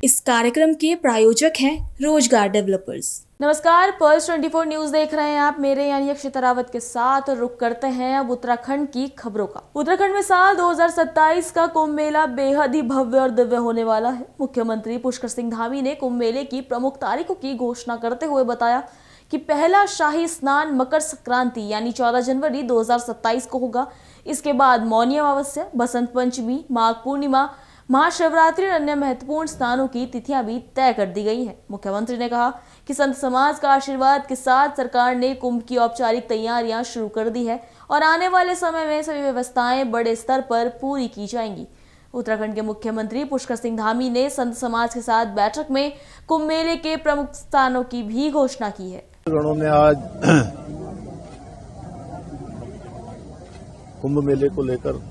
इस कार्यक्रम के प्रायोजक हैं रोजगार डेवलपर्स। नमस्कार, पल्स 24 न्यूज देख रहे हैं आप, मेरे यानी अक्षिता रावत के साथ। और रुक करते हैं अब उत्तराखंड की खबरों का। उत्तराखंड में साल 2027 का कुंभ मेला बेहद ही भव्य और दिव्य होने वाला है। मुख्यमंत्री पुष्कर सिंह धामी ने कुंभ मेले की प्रमुख तारीखों की घोषणा करते हुए बताया कि पहला शाही स्नान मकर संक्रांति यानी 14 जनवरी 2027 को होगा। इसके बाद मौनी अमावस्या, बसंत पंचमी, माघ पूर्णिमा, महाशिवरात्रि और अन्य महत्वपूर्ण स्नानों की तिथियां भी तय कर दी गई हैं। मुख्यमंत्री ने कहा कि संत समाज का आशीर्वाद के साथ सरकार ने कुंभ की औपचारिक तैयारियां शुरू कर दी है और आने वाले समय में सभी व्यवस्थाएं बड़े स्तर पर पूरी की जाएंगी। उत्तराखंड के मुख्यमंत्री पुष्कर सिंह धामी ने संत समाज के साथ बैठक में कुंभ मेले के प्रमुख स्थानों की भी घोषणा की है। गणों ने आज कुंभ मेले को लेकर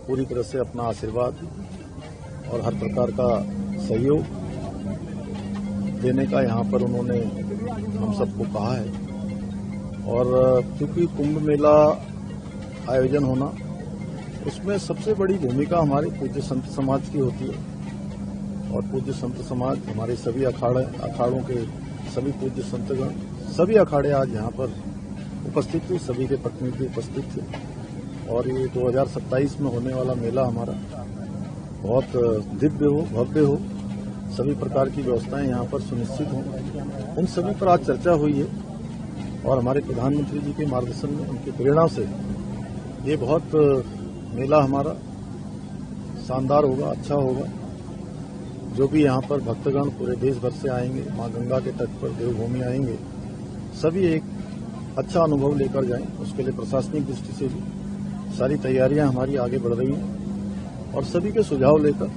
पूरी तरह से अपना आशीर्वाद और हर प्रकार का सहयोग देने का यहाँ पर उन्होंने हम सबको कहा है। और क्योंकि कुंभ मेला आयोजन होना, उसमें सबसे बड़ी भूमिका हमारे पूज्य संत समाज की होती है। और पूज्य संत समाज हमारे सभी अखाड़ों के सभी पूज्य संतगण, सभी अखाड़े आज यहाँ पर उपस्थित थे, सभी के प्रतिनिधि उपस्थित थे। और ये 2027 में होने वाला मेला हमारा बहुत दिव्य हो, भव्य हो, सभी प्रकार की व्यवस्थाएं यहाँ पर सुनिश्चित हों, उन सभी पर आज चर्चा हुई है। और हमारे प्रधानमंत्री जी के मार्गदर्शन में, उनकी प्रेरणा से ये बहुत मेला हमारा शानदार होगा, अच्छा होगा। जो भी यहाँ पर भक्तगण पूरे देश भर से आएंगे, माँ गंगा के तट पर देवभूमि आएंगे, सभी एक अच्छा अनुभव लेकर जाएं। उसके लिए प्रशासनिक दृष्टि से भी सारी तैयारियां हमारी आगे बढ़ रही हैं और सभी के सुझाव लेकर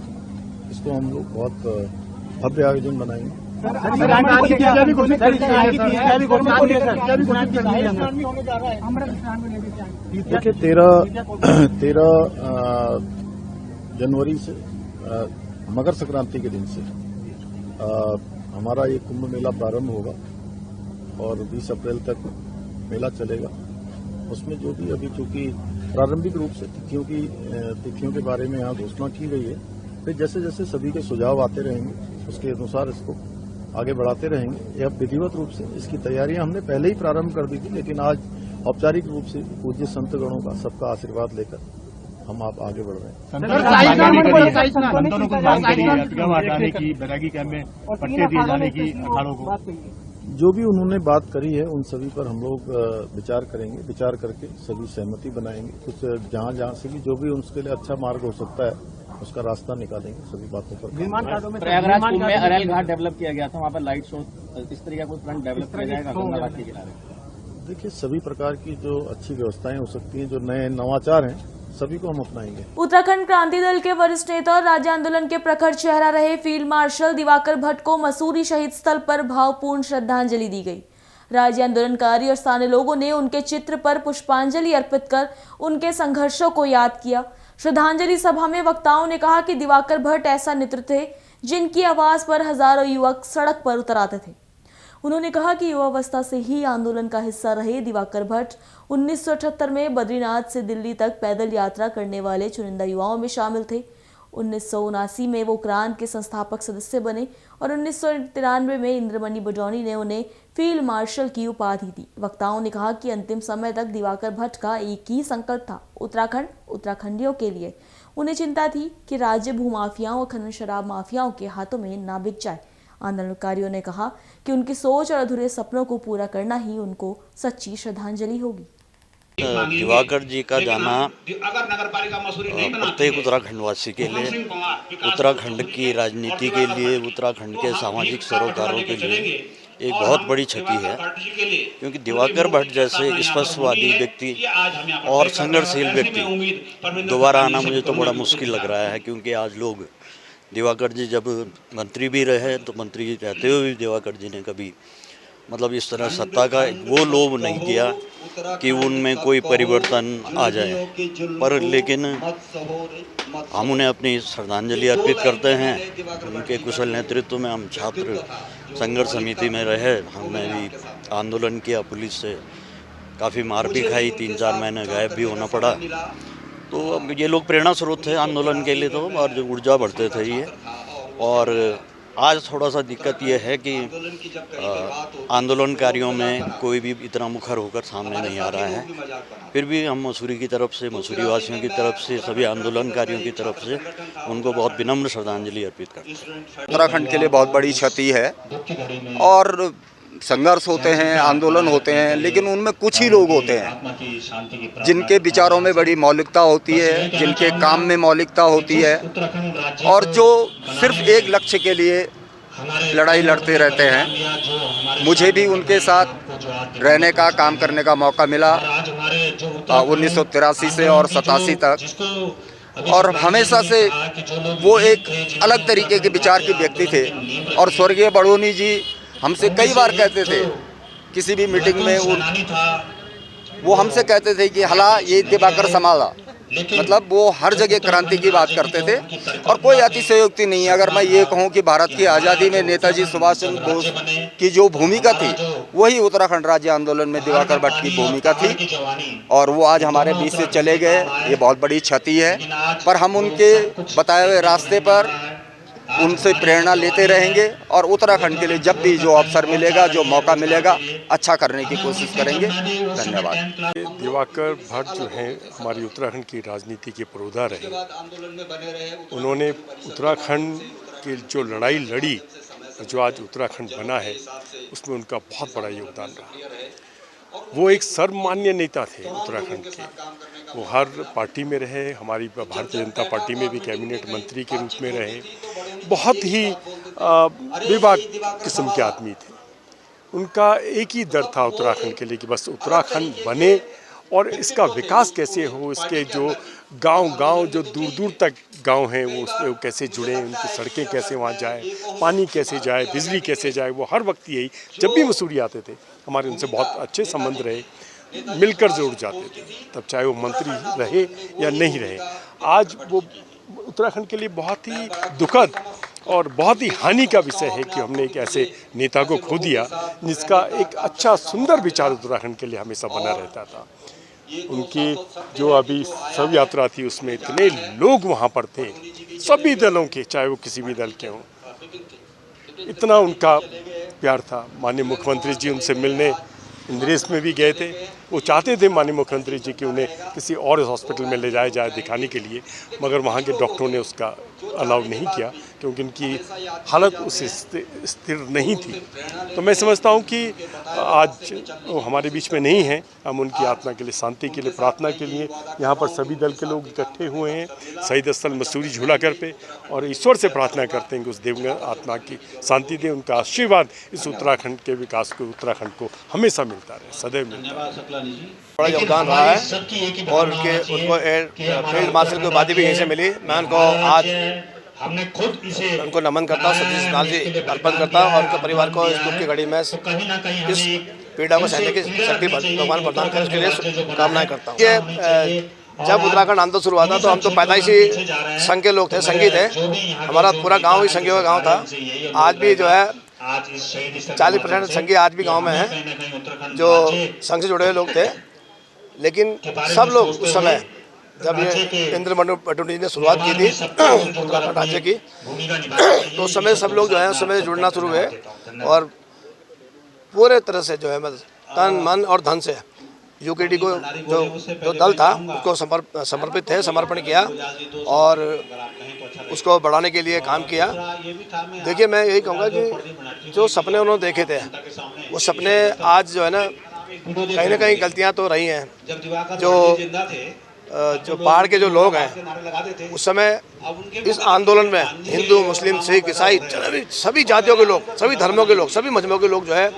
इसको हम लोग बहुत भव्य आयोजन बनाएंगे। देखिए 13 जनवरी से मकर संक्रांति के दिन से हमारा ये कुंभ मेला प्रारंभ होगा और 20 अप्रैल तक मेला चलेगा। उसमें जो भी अभी चूंकि प्रारंभिक रूप से तिथियों के बारे में यहाँ घोषणा की गई है, फिर जैसे जैसे सभी के सुझाव आते रहेंगे उसके अनुसार इसको आगे बढ़ाते रहेंगे। यह विधिवत रूप से इसकी तैयारियां हमने पहले ही प्रारंभ कर दी थी, लेकिन आज औपचारिक रूप से पूज्य संतगणों का सबका आशीर्वाद लेकर हम आप आगे बढ़ रहे हैं। जो भी उन्होंने बात करी है उन सभी पर हम लोग विचार करेंगे, विचार करके सभी सहमति बनाएंगे। कुछ जहाँ से भी जो भी उसके लिए अच्छा मार्ग हो सकता है उसका रास्ता निकालेंगे सभी बातों पर। प्रयागराज कुंभ में अरेल घाट डेवलप किया गया था, वहाँ पर लाइट शो इस तरह का कोई फ्रंट डेवलप किया जाएगा गंगा घाट के किनारे। देखिए सभी प्रकार की जो अच्छी व्यवस्थाएं हो सकती हैं, जो नए नवाचार हैं, सभी को हम अपनाएंगे। उत्तराखंड क्रांति दल के वरिष्ठ नेता और राज्य आंदोलन के प्रखर चेहरा रहे फील्ड मार्शल दिवाकर भट्ट को मसूरी शहीद स्थल पर भावपूर्ण श्रद्धांजलि दी गई। राज्य आंदोलनकारी और स्थानीय लोगों ने उनके चित्र पर पुष्पांजलि अर्पित कर उनके संघर्षों को याद किया। श्रद्धांजलि सभा में वक्ताओं ने कहा कि दिवाकर भट्ट ऐसा नेतृत्व थे जिनकी आवाज पर हजारों युवक सड़क पर उतर आते थे। उन्होंने कहा कि युवावस्था से ही आंदोलन का हिस्सा रहे दिवाकर भट्ट 1978 में बद्रीनाथ से दिल्ली तक पैदल यात्रा करने वाले चुनिंदा युवाओं में शामिल थे। 1979 में वो क्रांत के संस्थापक सदस्य बने और 1993 में इंद्रमणि बडौनी ने उन्हें फील्ड मार्शल की उपाधि दी। वक्ताओं ने कहा कि अंतिम समय तक दिवाकर भट्ट का एक ही संकल्प था, उत्तराखंड उत्तराखंडियों के लिए। उन्हें चिंता थी कि राज्य भूमाफियाओं और खनन शराब माफियाओं के हाथों में ना बिक जाए। आंदोलनकारियों ने कहा कि उनकी सोच और अधूरे सपनों को पूरा करना ही उनको सच्ची श्रद्धांजलि होगी। दिवाकर जी का जाना प्रत्येक उत्तराखंडवासी के लिए, उत्तराखंड की राजनीति के लिए, उत्तराखंड के सामाजिक सरोकारों के लिए एक बहुत बड़ी क्षति है। क्योंकि दिवाकर भट्ट जैसे स्पष्टवादी व्यक्ति और संघर्षशील व्यक्ति दोबारा आना मुझे तो बड़ा मुश्किल लग रहा है। क्योंकि आज लोग दिवाकर जी जब मंत्री भी रहे तो मंत्री रहते हुए भी दिवाकर जी ने कभी मतलब इस तरह सत्ता का वो लोभ नहीं किया कि उनमें कोई परिवर्तन आ जाए। पर लेकिन हम उन्हें अपनी श्रद्धांजलि अर्पित करते हैं। उनके कुशल नेतृत्व में हम छात्र संघर्ष समिति में रहे, हमने भी आंदोलन किया, पुलिस से काफ़ी मार भी खाई, 3-4 महीने गायब भी होना पड़ा। तो अब ये लोग प्रेरणा स्रोत थे आंदोलन के लिए, तो और जो ऊर्जा बढ़ते थे ये। और आज थोड़ा सा दिक्कत ये है कि आंदोलनकारियों में कोई भी इतना मुखर होकर सामने नहीं आ रहा है। फिर भी हम मसूरी की तरफ से, मसूरी वासियों की तरफ से, सभी आंदोलनकारियों की तरफ से उनको बहुत विनम्र श्रद्धांजलि अर्पित करते हैं। उत्तराखंड के लिए बहुत बड़ी क्षति है और संघर्ष होते हैं, आंदोलन होते हैं, लेकिन उनमें कुछ ही लोग होते हैं जिनके विचारों में बड़ी मौलिकता होती है, जिनके काम में मौलिकता होती है और जो सिर्फ एक लक्ष्य के लिए लड़ाई लड़ते रहते हैं। मुझे भी उनके साथ रहने का, काम करने का मौका मिला 1983 से और 87 तक, और हमेशा से वो एक अलग तरीके के विचार के व्यक्ति थे। और स्वर्गीय बड़ोनी जी हमसे कई बार कहते थे, किसी भी मीटिंग में वो हमसे कहते थे कि हला ये दिवाकर संभाला, मतलब वो हर जगह क्रांति की बात करते थे और कोई अतिशयोक्ति नहीं है अगर मैं ये कहूँ कि भारत की आज़ादी में नेताजी सुभाष चंद्र बोस की जो भूमिका थी वही उत्तराखंड राज्य आंदोलन में दिवाकर भट्ट की भूमिका थी, और वो आज हमारे बीच से चले गए। ये बहुत बड़ी क्षति है, पर हम उनके बताए हुए रास्ते पर उनसे प्रेरणा लेते रहेंगे और उत्तराखंड के लिए जब भी जो अवसर मिलेगा, जो मौका मिलेगा, अच्छा करने की कोशिश करेंगे। धन्यवाद। दिवाकर भट्ट जो हैं हमारी उत्तराखंड की राजनीति के पुरोधा रहे। उन्होंने उत्तराखंड की जो लड़ाई लड़ी, जो आज उत्तराखंड बना है, उसमें उनका बहुत बड़ा योगदान रहा। वो एक सर्वमान्य नेता थे उत्तराखंड के। वो हर पार्टी में रहे, हमारी भारतीय जनता पार्टी में भी कैबिनेट मंत्री के रूप में रहे। बहुत ही बेबाक किस्म के आदमी थे। उनका एक ही डर था उत्तराखंड के लिए कि बस उत्तराखंड बने और इसका विकास कैसे हो, इसके जो गांव जो दूर दूर तक गांव हैं वो उसमें कैसे जुड़े, उनकी सड़कें कैसे वहाँ जाए, पानी कैसे जाए, बिजली कैसे जाए। वो हर वक्त यही, जब भी मसूरी आते थे हमारे उनसे बहुत अच्छे संबंध रहे, मिलकर जुड़ जाते थे, तब चाहे वो मंत्री रहे या नहीं रहे। आज वो उत्तराखंड के लिए बहुत ही दुखद और बहुत ही हानि का विषय है कि हमने एक ऐसे नेता को खो दिया जिसका एक अच्छा सुंदर विचार उत्तराखंड के लिए हमेशा बना रहता था। उनकी जो अभी शव यात्रा थी उसमें इतने लोग वहाँ पर थे, सभी दलों के, चाहे वो किसी भी दल के हों, इतना उनका प्यार था। माननीय मुख्यमंत्री जी उनसे मिलने इंद्रेश में भी गए थे। वो चाहते थे माननीय मुख्यमंत्री जी कि उन्हें किसी और हॉस्पिटल में ले जाया जाए दिखाने के लिए, मगर वहाँ के डॉक्टरों ने उसका अलाउ नहीं किया क्योंकि उनकी हालत उस स्थिर नहीं थी। तो मैं समझता हूँ कि आज वो हमारे बीच में नहीं है। हम उनकी आत्मा के लिए, शांति के लिए, प्रार्थना के लिए यहाँ पर सभी दल के लोग इकट्ठे हुए हैं शहीद स्थल मसूरी झूलाघर पे, और ईश्वर से प्रार्थना करते हैं कि उस दिवंगत आत्मा की शांति दे। उनका आशीर्वाद इस उत्तराखंड के विकास को, उत्तराखंड को हमेशा मिलता रहे, सदैव मिलता रहे। बड़ा योगदान रहा है और उनको फील्ड मार्शल की उपाधि भी यहीं से मिली। मैं उनको आज उनको नमन करता हूँ, श्रद्धांजलि अर्पण करता हूँ और उनके परिवार को इस दुख की घड़ी में इस पीड़ा को सहने की शक्ति भगवान प्रदान करे, उसके लिए कामनाएं करता हूँ। ये जब उत्तराखंड आंदोलन शुरू हुआ था तो हम तो पैदाइशी संघ के लोग थे, संघी थे। हमारा पूरा गाँव ही संघियों का गाँव था। आज भी जो है 40% संघी आज भी गाँव में हैं जो संघ से जुड़े हुए लोग थे। लेकिन सब लोग उस समय जब ये इंद्रमणि पटौड़ी ने शुरुआत की थी उत्तराखंड राज्य की, तो उस समय सब लोग जो है उस समय जुड़ना शुरू हुए और पूरे तरह से जो है तन मन और धन से यूकेडी को जो दल था उसको समर्पित थे, समर्पण किया और उसको बढ़ाने के लिए काम किया। देखिए, मैं यही कहूँगा कि जो सपने उन्होंने देखे थे वो सपने आज जो है ना कहीं गलतियाँ तो रही हैं। जो पहाड़ के जो लोग हैं उस समय इस आंदोलन में हिंदू, मुस्लिम, सिख, ईसाई, सभी जातियों के लोग, सभी धर्मों के लोग, सभी मजहबों के लोग जो है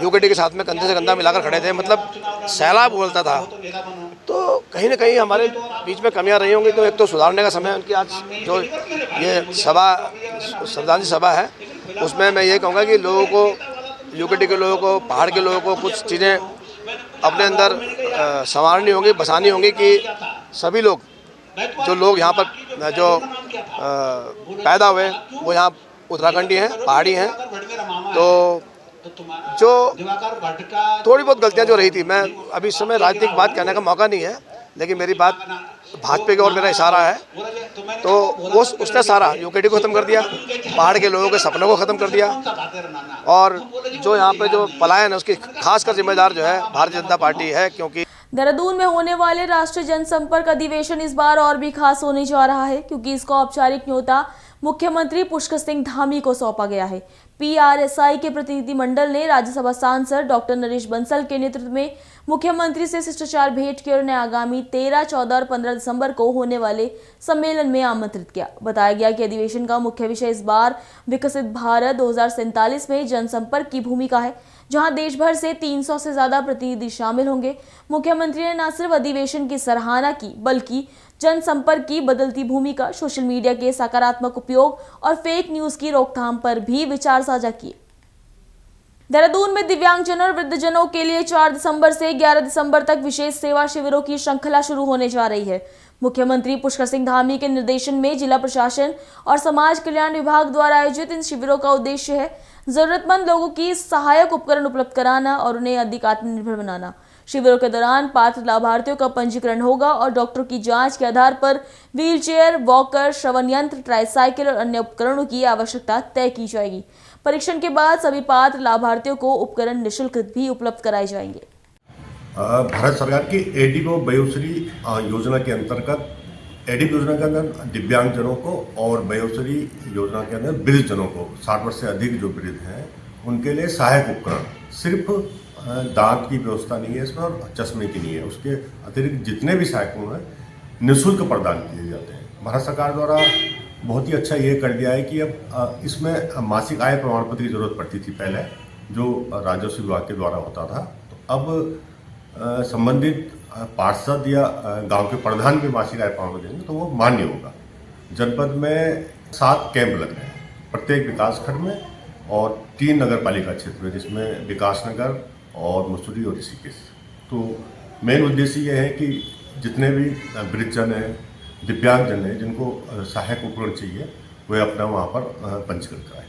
यूकेडी के साथ में कंधे से कंधा मिलाकर खड़े थे। मतलब सैलाब बोलता था। तो कहीं ना कहीं हमारे बीच में कमियां रही होंगी, तो एक तो सुधारने का समय उनकी आज जो ये सभा, श्रद्धांजलि सभा है, उसमें मैं ये कहूँगा कि लोगों को, यूकेडी के लोगों को, पहाड़ के लोगों को कुछ चीज़ें अपने अंदर संवारनी होंगी, बसानी होंगी कि सभी लोग, जो लोग यहाँ पर जो पैदा हुए वो यहाँ उत्तराखंडी हैं, पहाड़ी हैं। तो जो थोड़ी बहुत गलतियाँ जो रही थी, मैं अभी इस समय राजनीतिक बात करने का मौका नहीं है, लेकिन मेरी बात भाजपा की ओर मेरा इशारा है तो वो उसने सारा यूकेडी को ख़त्म कर दिया, पहाड़ के लोगों के सपनों को ख़त्म कर दिया, और जो यहाँ पे जो पलायन है उसकी खासकर जिम्मेदार जो है भारतीय जनता पार्टी है। क्योंकि देहरादून में होने वाले राष्ट्रीय जनसंपर्क अधिवेशन इस बार और भी खास होने जा रहा है, क्योंकि इसका औपचारिक न्योता मुख्यमंत्री पुष्कर सिंह धामी को सौंपा गया है। पीआरएसआई के प्रतिनिधिमंडल ने राज्यसभा सांसद डॉक्टर नरेश बंसल के नेतृत्व में मुख्यमंत्री से शिष्टाचार भेंट की और उन्हें आगामी 13, 14 और 15 दिसंबर को होने वाले सम्मेलन में आमंत्रित किया। बताया गया कि अधिवेशन का मुख्य विषय इस बार विकसित भारत 2047 में जनसंपर्क की भूमिका है, जहां देश भर से 300 से ज्यादा प्रतिनिधि शामिल होंगे। मुख्यमंत्री ने न सिर्फ अधिवेशन की सराहना की, बल्कि जनसंपर्क की बदलती भूमिका, सोशल मीडिया के सकारात्मक उपयोग और फेक न्यूज की रोकथाम पर भी विचार साझा किए। देहरादून में दिव्यांगजनों और वृद्धजनों के लिए 4 दिसंबर से 11 दिसंबर तक विशेष सेवा शिविरों की श्रृंखला शुरू होने जा रही है। मुख्यमंत्री पुष्कर सिंह धामी के निर्देशन में जिला प्रशासन और समाज कल्याण विभाग द्वारा आयोजित इन शिविरों का उद्देश्य है जरूरतमंद लोगों की सहायक उपकरण उपलब्ध कराना और उन्हें अधिक आत्मनिर्भर बनाना। शिविरों के दौरान पात्र लाभार्थियों का पंजीकरण होगा और डॉक्टरों की जांच के आधार पर व्हीलचेयर, वॉकर, श्रवण यंत्र, ट्राईसाइकिल और अन्य उपकरणों की आवश्यकता तय की जाएगी। परीक्षण के बाद सभी पात्र लाभार्थियों को उपकरण निःशुल्क भी उपलब्ध कराए जाएंगे। भारत सरकार की एडीबो वयोश्री योजना के अंतर्गत एडीबो योजना के अंदर दिव्यांगजनों को और वयोश्री योजना के अंदर वृद्धजनों को 60 वर्ष से अधिक जो वृद्ध हैं उनके लिए सहायक उपकरण, सिर्फ दांत की व्यवस्था नहीं है इसमें और चश्मे की नहीं है, उसके अतिरिक्त जितने भी सहायक हैं निःशुल्क प्रदान किए जाते हैं। भारत सरकार द्वारा बहुत ही अच्छा ये कर दिया है कि अब इसमें मासिक आय प्रमाण पत्र की जरूरत पड़ती थी पहले, जो राजस्व विभाग के द्वारा होता था। तो अब संबंधित पार्षद या गांव के प्रधान भी मासिक आय प्रमाण पत्र देंगे तो वो मान्य होगा। जनपद में 7 कैंप लग रहे हैं प्रत्येक विकास खंड में और 3 नगर पालिका क्षेत्र में, जिसमें विकासनगर और मसूरी और ऋषिकेश। तो मेन उद्देश्य ये है कि जितने भी वृद्धजन हैं, दिव्यांगजन हैं, जिनको सहायक उपकरण चाहिए वे अपना वहाँ पर पंजीकृत कराएं।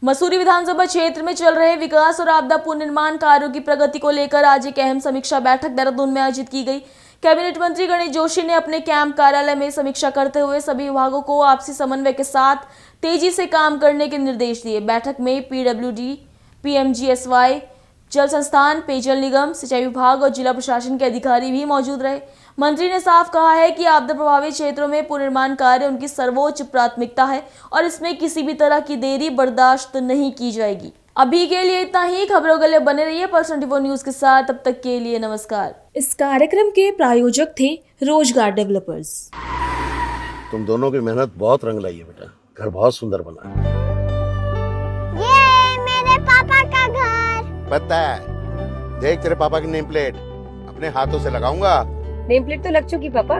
मसूरी विधानसभा क्षेत्र में चल रहे विकास और आपदा पुनर्निर्माण कार्यों की प्रगति को लेकर आज एक अहम समीक्षा बैठक देहरादून में आयोजित की गई। कैबिनेट मंत्री गणेश जोशी ने अपने कैंप कार्यालय में समीक्षा करते हुए सभी विभागों को आपसी समन्वय के साथ तेजी से काम करने के निर्देश दिए। बैठक में पीडब्ल्यूडी, पीएमजीएसवाई, जल संस्थान, पेयजल निगम, सिंचाई विभाग और जिला प्रशासन के अधिकारी भी मौजूद रहे। मंत्री ने साफ कहा है कि आपदा प्रभावित क्षेत्रों में पुनर्निर्माण कार्य उनकी सर्वोच्च प्राथमिकता है और इसमें किसी भी तरह की देरी बर्दाश्त नहीं की जाएगी। अभी के लिए इतना ही। खबरों के लिए बने रहिए पर्सन24 न्यूज के साथ। तब तक के लिए नमस्कार। इस कार्यक्रम के प्रायोजक थे रोजगार डेवलपर्स। तुम दोनों की मेहनत बहुत रंग लाई है बेटा, घर बहुत सुंदर बना है। ये मेरे पापा का घर। पता है, देख तेरे पापा की नेम प्लेट अपने हाथों से लगाऊंगा। नेम प्लेट तो लग चुकी पापा।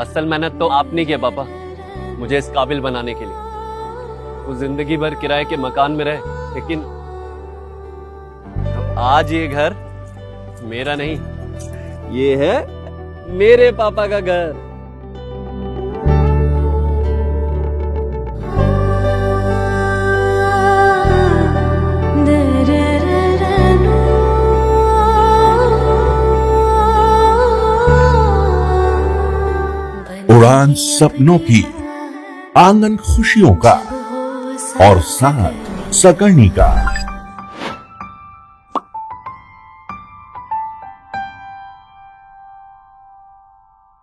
असल मेहनत तो आपने किया पापा, मुझे इस काबिल बनाने के लिए। वो जिंदगी भर किराए के मकान में रहे, लेकिन तो आज ये घर मेरा नहीं, ये है मेरे पापा का घर। उड़ान सपनों की, आंगन खुशियों का और साथ सकर्णी का।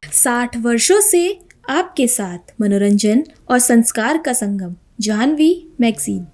60 वर्षों से आपके साथ मनोरंजन और संस्कार का संगम, जाह्नवी मैगजीन।